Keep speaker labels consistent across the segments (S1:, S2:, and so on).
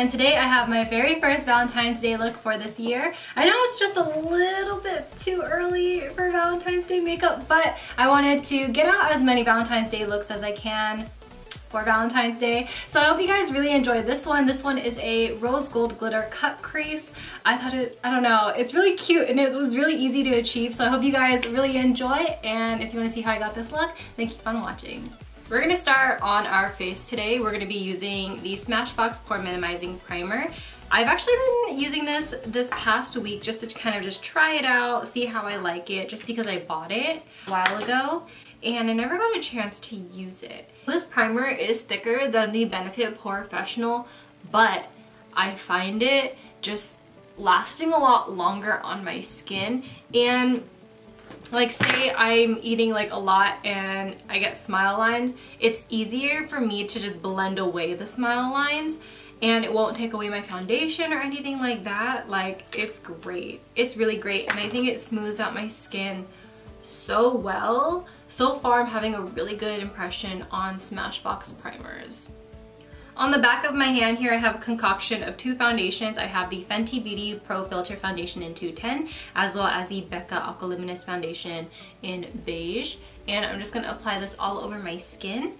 S1: and today I have my very first Valentine's Day look for this year. I know it's just a little bit too early for Valentine's Day makeup, but I wanted to get out as many Valentine's Day looks as I can for Valentine's Day. So I hope you guys really enjoyed this one. This one is a rose gold glitter cut crease. I thought I don't know, it's really cute and it was really easy to achieve. So I hope you guys really enjoy, and if you want to see how I got this look, then keep on watching. We're going to start on our face today. We're going to be using the Smashbox Pore Minimizing Primer. I've actually been using this past week just to kind of just try it out, see how I like it, just because I bought it a while ago and I never got a chance to use it. This primer is thicker than the Benefit Professional, but I find it just lasting a lot longer on my skin. And like, say I'm eating like a lot and I get smile lines, it's easier for me to just blend away the smile lines and it won't take away my foundation or anything like that. Like, it's great. It's really great, and I think it smooths out my skin so well. So far, I'm having a really good impression on Smashbox primers. On the back of my hand here, I have a concoction of two foundations. I have the Fenty Beauty Pro Filter Foundation in 210, as well as the Becca Aqua Luminous Foundation in Beige. And I'm just going to apply this all over my skin.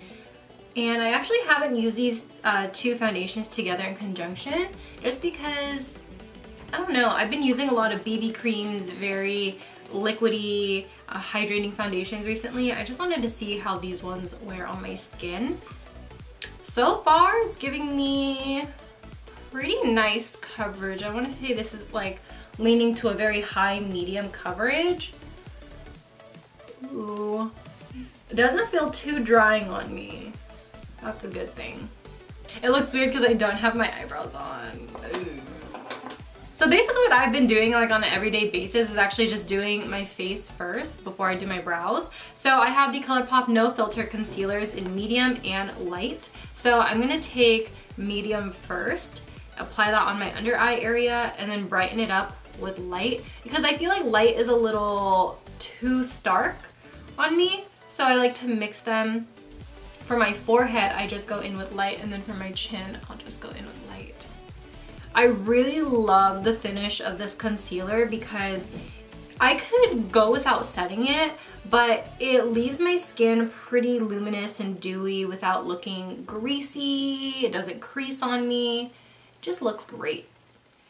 S1: And I actually haven't used these two foundations together in conjunction, just because, I don't know, I've been using a lot of BB creams, very liquidy, hydrating foundations recently. I just wanted to see how these ones wear on my skin. So far, it's giving me pretty nice coverage. I want to say this is like leaning to a very high medium coverage. Ooh. It doesn't feel too drying on me. That's a good thing. It looks weird because I don't have my eyebrows on. Ooh. So basically what I've been doing like on an everyday basis is actually just doing my face first before I do my brows. So I have the Colourpop No Filter Concealers in medium and light. So I'm going to take medium first, apply that on my under eye area, and then brighten it up with light, because I feel like light is a little too stark on me. So I like to mix them. For my forehead, I just go in with light, and then for my chin, I'll just go in with light. I really love the finish of this concealer because I could go without setting it, but it leaves my skin pretty luminous and dewy without looking greasy. It doesn't crease on me. It just looks great.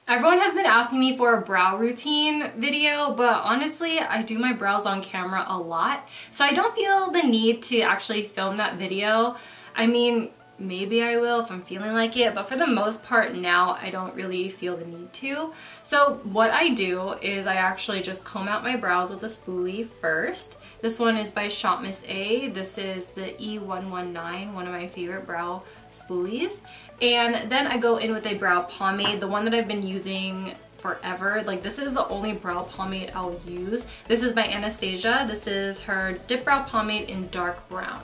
S1: Everyone has been asking me for a brow routine video, but honestly, I do my brows on camera a lot, so I don't feel the need to actually film that video. I mean, maybe I will if I'm feeling like it, but for the most part now, I don't really feel the need to. So what I do is I actually just comb out my brows with a spoolie first. This one is by ShopMissA. This is the E119, one of my favorite brow spoolies. And then I go in with a brow pomade, the one that I've been using forever. Like, this is the only brow pomade I'll use. This is by Anastasia. This is her Dip Brow Pomade in dark brown.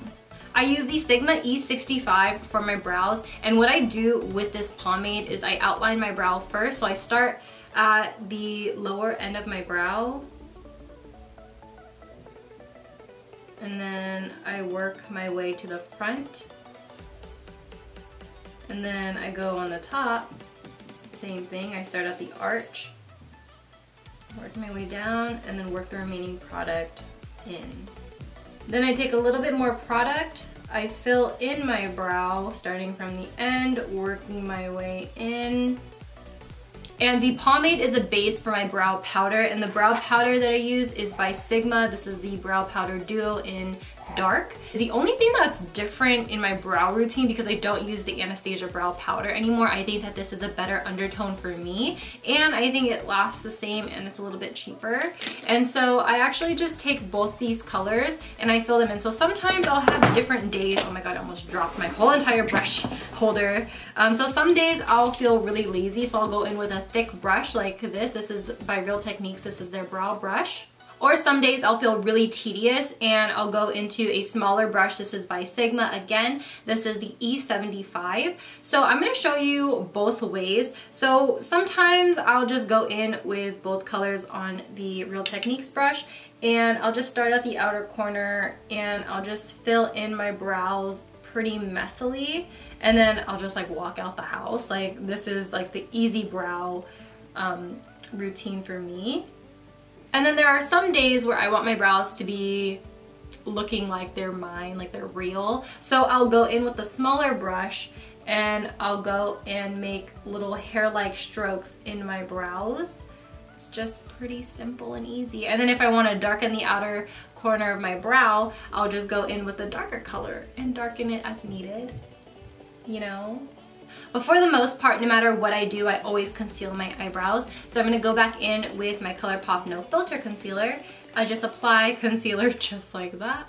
S1: I use the Sigma E65 for my brows, and what I do with this pomade is I outline my brow first. So I start at the lower end of my brow, and then I work my way to the front, and then I go on the top, same thing. I start at the arch, work my way down, and then work the remaining product in. Then I take a little bit more product, I fill in my brow starting from the end, working my way in. And the pomade is a base for my brow powder, and the brow powder that I use is by Sigma. This is the Brow Powder Duo in dark. The only thing that's different in my brow routine, because I don't use the Anastasia brow powder anymore, I think that this is a better undertone for me, and I think it lasts the same and it's a little bit cheaper. And so I actually just take both these colors and I fill them in. So sometimes I'll have different days. Oh my god, I almost dropped my whole entire brush holder. So some days I'll feel really lazy, so I'll go in with a thick brush like this. This is by Real Techniques. This is their brow brush. Or some days I'll feel really tedious and I'll go into a smaller brush. This is by Sigma again. This is the E75. So I'm going to show you both ways. So sometimes I'll just go in with both colors on the Real Techniques brush, and I'll just start at the outer corner and I'll just fill in my brows pretty messily. and then I'll just like walk out the house. Like this is like the easy brow routine for me. And then there are some days where I want my brows to be looking like they're mine, like they're real. So I'll go in with a smaller brush and I'll go and make little hair-like strokes in my brows. It's just pretty simple and easy. And then if I want to darken the outer corner of my brow, I'll just go in with a darker color and darken it as needed, you know? But for the most part, no matter what I do, I always conceal my eyebrows. So I'm going to go back in with my Colourpop No Filter Concealer. I just apply concealer just like that.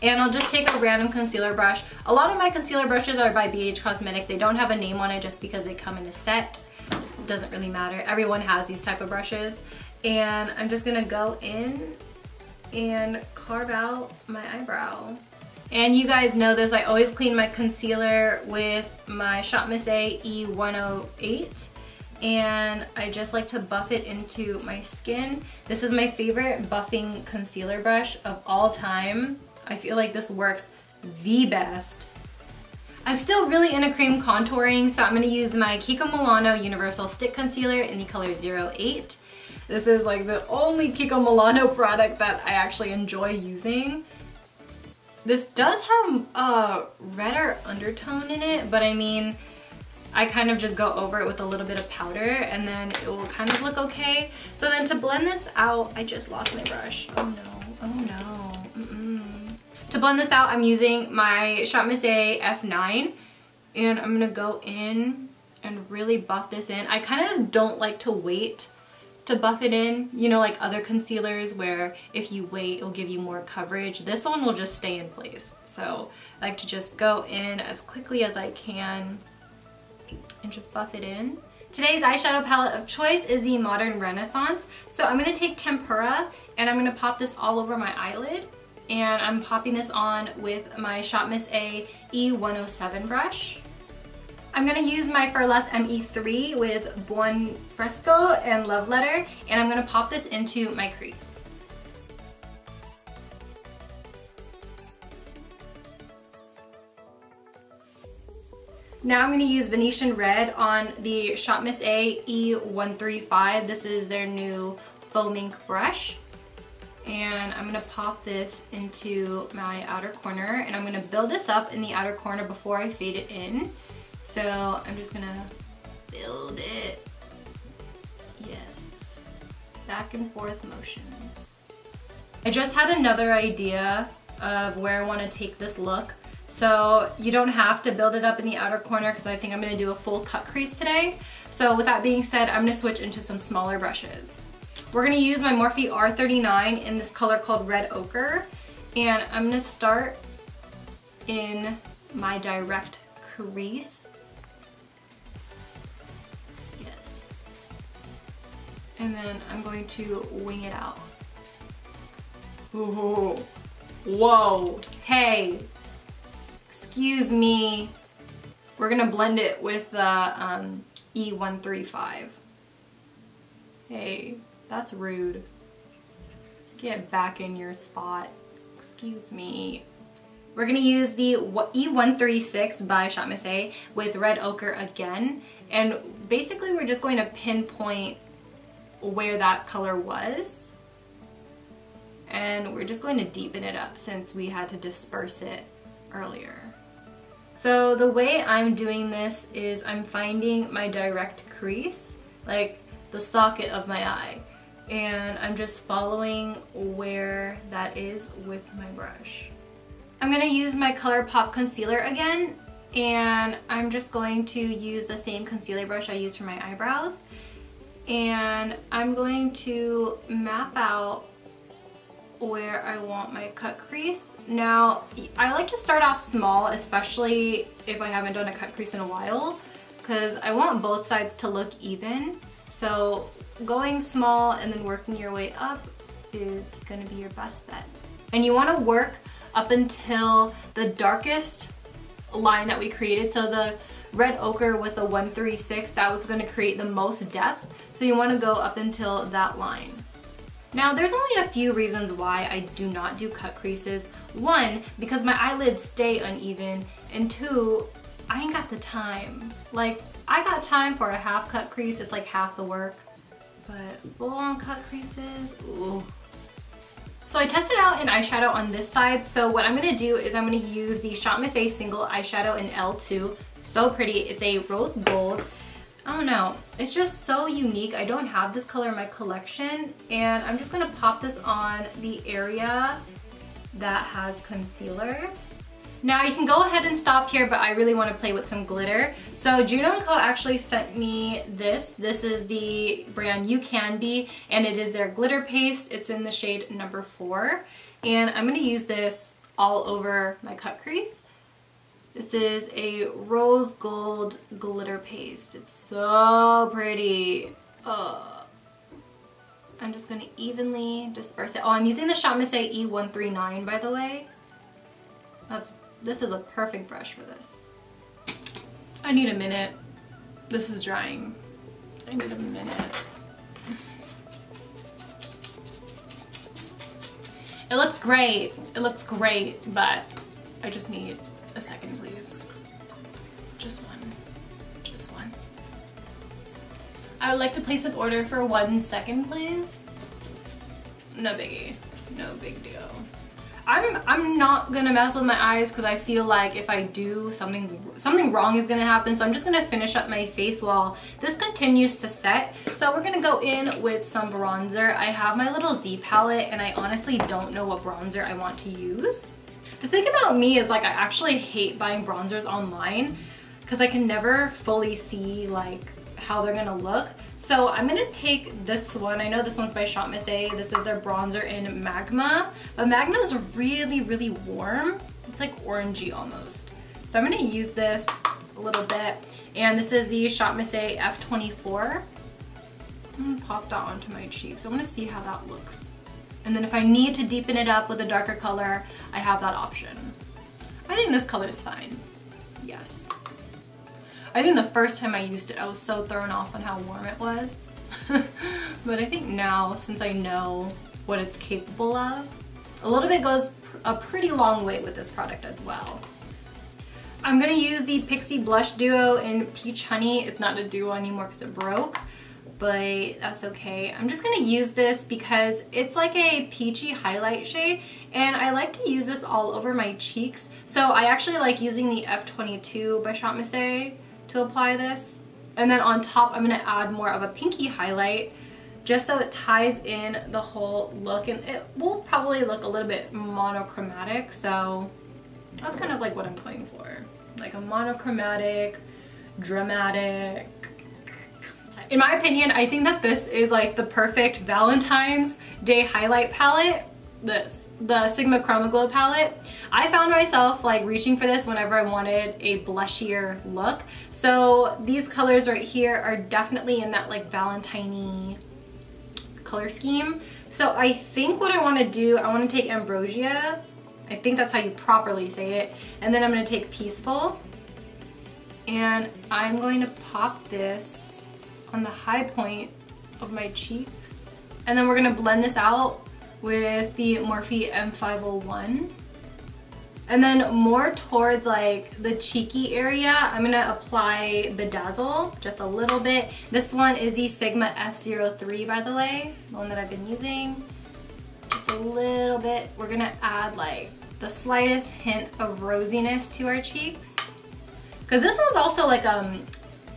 S1: And I'll just take a random concealer brush. A lot of my concealer brushes are by BH Cosmetics. They don't have a name on it just because they come in a set. It doesn't really matter. Everyone has these type of brushes. And I'm just going to go in and carve out my eyebrow. And you guys know this, I always clean my concealer with my ShopMissA E119. And I just like to buff it into my skin. This is my favorite buffing concealer brush of all time. I feel like this works the best. I'm still really into cream contouring, so I'm going to use my Kiko Milano Universal Stick Concealer in the color 08. This is like the only Kiko Milano product that I actually enjoy using. This does have a redder undertone in it, but I mean, I kind of just go over it with a little bit of powder and then it will kind of look okay. So then to blend this out, I just lost my brush. Oh no, oh no. To blend this out, I'm using my ShopMissA F9 and I'm gonna go in and really buff this in. I kind of don't like to wait to buff it in, you know, like other concealers where if you wait it'll give you more coverage. This one will just stay in place. So I like to just go in as quickly as I can and just buff it in. Today's eyeshadow palette of choice is the Modern Renaissance. So I'm going to take Tempera and I'm going to pop this all over my eyelid, and I'm popping this on with my ShopMissA E107 brush. I'm going to use my Furless ME3 with Buon Fresco and Love Letter, and I'm going to pop this into my crease. Now I'm going to use Venetian Red on the ShopMissA E135. This is their new Faux Mink brush. And I'm going to pop this into my outer corner, and I'm going to build this up in the outer corner before I fade it in. So I'm just gonna build it, yes, back and forth motions. I just had another idea of where I want to take this look. So you don't have to build it up in the outer corner because I think I'm gonna do a full cut crease today. So with that being said, I'm gonna switch into some smaller brushes. We're gonna use my Morphe R39 in this color called Red Ochre. And I'm gonna start in my direct crease. And then I'm going to wing it out. Ooh. Whoa, hey, excuse me. We're gonna blend it with the E135. Hey, that's rude. Get back in your spot. Excuse me. We're gonna use the E136 by ShopMissA with Red Ochre again. And basically we're just going to pinpoint where that color was, and we're just going to deepen it up since we had to disperse it earlier. So the way I'm doing this is I'm finding my direct crease, like the socket of my eye, and I'm just following where that is with my brush. I'm going to use my Colourpop concealer again, and I'm just going to use the same concealer brush I used for my eyebrows. And I'm going to map out where I want my cut crease. Now, I like to start off small, especially if I haven't done a cut crease in a while, because I want both sides to look even. So going small and then working your way up is going to be your best bet. And you want to work up until the darkest line that we created. So the Red Ochre with the 136, that was going to create the most depth. So you want to go up until that line. Now there's only a few reasons why I do not do cut creases. One, because my eyelids stay uneven, and two, I ain't got the time. Like, I got time for a half cut crease. It's like half the work. But full on cut creases, ooh. So I tested out an eyeshadow on this side. So what I'm gonna do is I'm gonna use the ShopMissA single eyeshadow in L2. So pretty, it's a rose gold. I don't know, it's just so unique. I don't have this color in my collection, and I'm just gonna pop this on the area that has concealer. Now you can go ahead and stop here, but I really want to play with some glitter. So juno&co actually sent me this. This is the brand You Can Be, and it is their glitter paste. It's in the shade number 4. And I'm going to use this all over my cut crease. This is a rose gold glitter paste. It's so pretty. I'm just going to evenly disperse it. Oh, I'm using the ShopMissA E119, by the way. This is a perfect brush for this. I need a minute. This is drying. I need a minute. It looks great. It looks great, but I just need a second, please. Just one. Just one. I would like to place an order for 1 second, please. No biggie. No big deal. I'm not gonna mess with my eyes because I feel like if I do, something wrong is gonna happen. So I'm just gonna finish up my face while this continues to set. So we're gonna go in with some bronzer. I have my little Z palette, and I honestly don't know what bronzer I want to use. The thing about me is, like, I actually hate buying bronzers online because I can never fully see like how they're gonna look. So I'm gonna take this one. I know this one's by ShopMissA. This is their bronzer in Magma. But Magma is really, really warm. It's like orangey almost. So I'm gonna use this a little bit. And this is the ShopMissA F24. I'm gonna pop that onto my cheeks. I wanna see how that looks. And then if I need to deepen it up with a darker color, I have that option. I think this color is fine. Yes. I think the first time I used it, I was so thrown off on how warm it was. But I think now, since I know what it's capable of, a little bit goes a pretty long way with this product as well. I'm gonna use the Pixi Blush Duo in Peach Honey. It's not a duo anymore because it broke, but that's okay. I'm just gonna use this because it's like a peachy highlight shade, and I like to use this all over my cheeks. So I actually like using the F22 by ShopMissA to apply this. And then on top, I'm gonna add more of a pinky highlight just so it ties in the whole look, and it will probably look a little bit monochromatic. So that's kind of like what I'm going for. Like a monochromatic, dramatic. In my opinion, I think that this is like the perfect Valentine's Day highlight palette. The Sigma Chroma Glow palette. I found myself like reaching for this whenever I wanted a blushier look. So these colors right here are definitely in that like Valentine-y color scheme. So I think what I want to do, I want to take Ambrosia. I think that's how you properly say it. And then I'm going to take Peaceful. And I'm going to pop this on the high point of my cheeks. And then we're going to blend this out with the Morphe M501. And then more towards like the cheeky area, I'm gonna apply Bedazzle just a little bit. This one is the Sigma F03, by the way, the one that I've been using. Just a little bit. We're gonna add like the slightest hint of rosiness to our cheeks. Because this one's also like,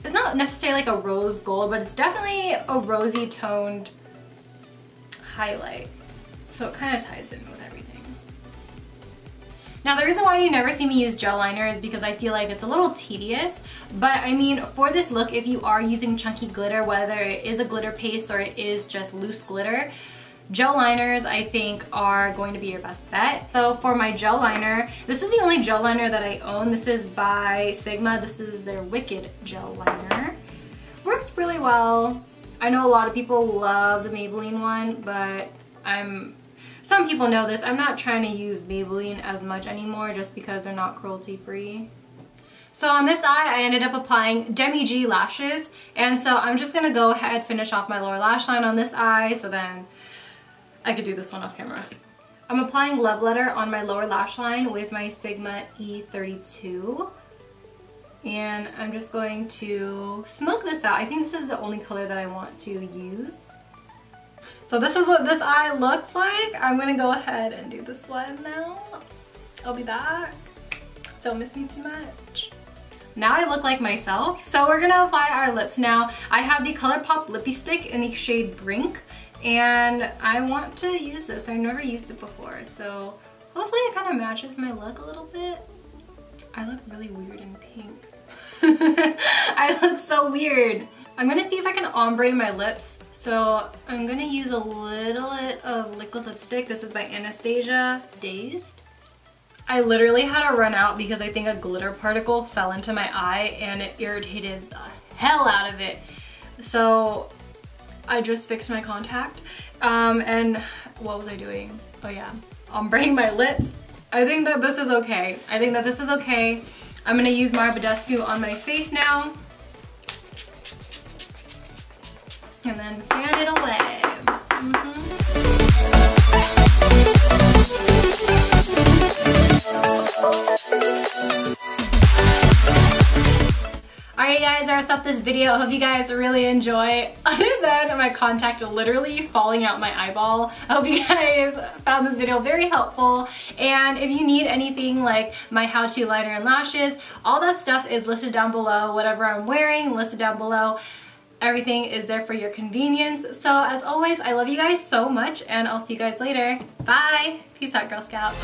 S1: it's not necessarily like a rose gold, but it's definitely a rosy toned highlight. So it kind of ties in with everything. Now the reason why you never see me use gel liner is because I feel like it's a little tedious. But I mean, for this look, if you are using chunky glitter, whether it is a glitter paste or it is just loose glitter, gel liners I think are going to be your best bet. So for my gel liner, this is the only gel liner that I own. This is by Sigma. This is their Wicked gel liner. Works really well. I know a lot of people love the Maybelline one, but some people know this. I'm not trying to use Maybelline as much anymore just because they're not cruelty free. So on this eye, I ended up applying Demi G lashes. And so I'm just gonna go ahead, finish off my lower lash line on this eye, so then I could do this one off camera. I'm applying Love Letter on my lower lash line with my Sigma E32. And I'm just going to smoke this out. I think this is the only color that I want to use. So this is what this eye looks like. I'm gonna go ahead and do this one now. I'll be back. Don't miss me too much. Now I look like myself. So we're gonna apply our lips now. I have the Colourpop Lippie Stick in the shade Brink, and I want to use this. I've never used it before, so hopefully it kind of matches my look a little bit. I look really weird in pink. I look so weird. I'm gonna see if I can ombre my lips. So I'm gonna use a little bit of liquid lipstick. This is by Anastasia Dazed. I literally had to run out because I think a glitter particle fell into my eye and it irritated the hell out of it. So I just fixed my contact. And what was I doing? Oh yeah, ombreing my lips. I think that this is okay. I think that this is okay. I'm gonna use my Badescu on my face now. And then fan it away. Alright guys, I wrapped up this video. I hope you guys really enjoy. Other than my contact literally falling out my eyeball, I hope you guys found this video very helpful. And if you need anything like my how-to liner and lashes, all that stuff is listed down below. Whatever I'm wearing, listed down below. Everything is there for your convenience. So as always, I love you guys so much and I'll see you guys later. Bye! Peace out, Girl Scout.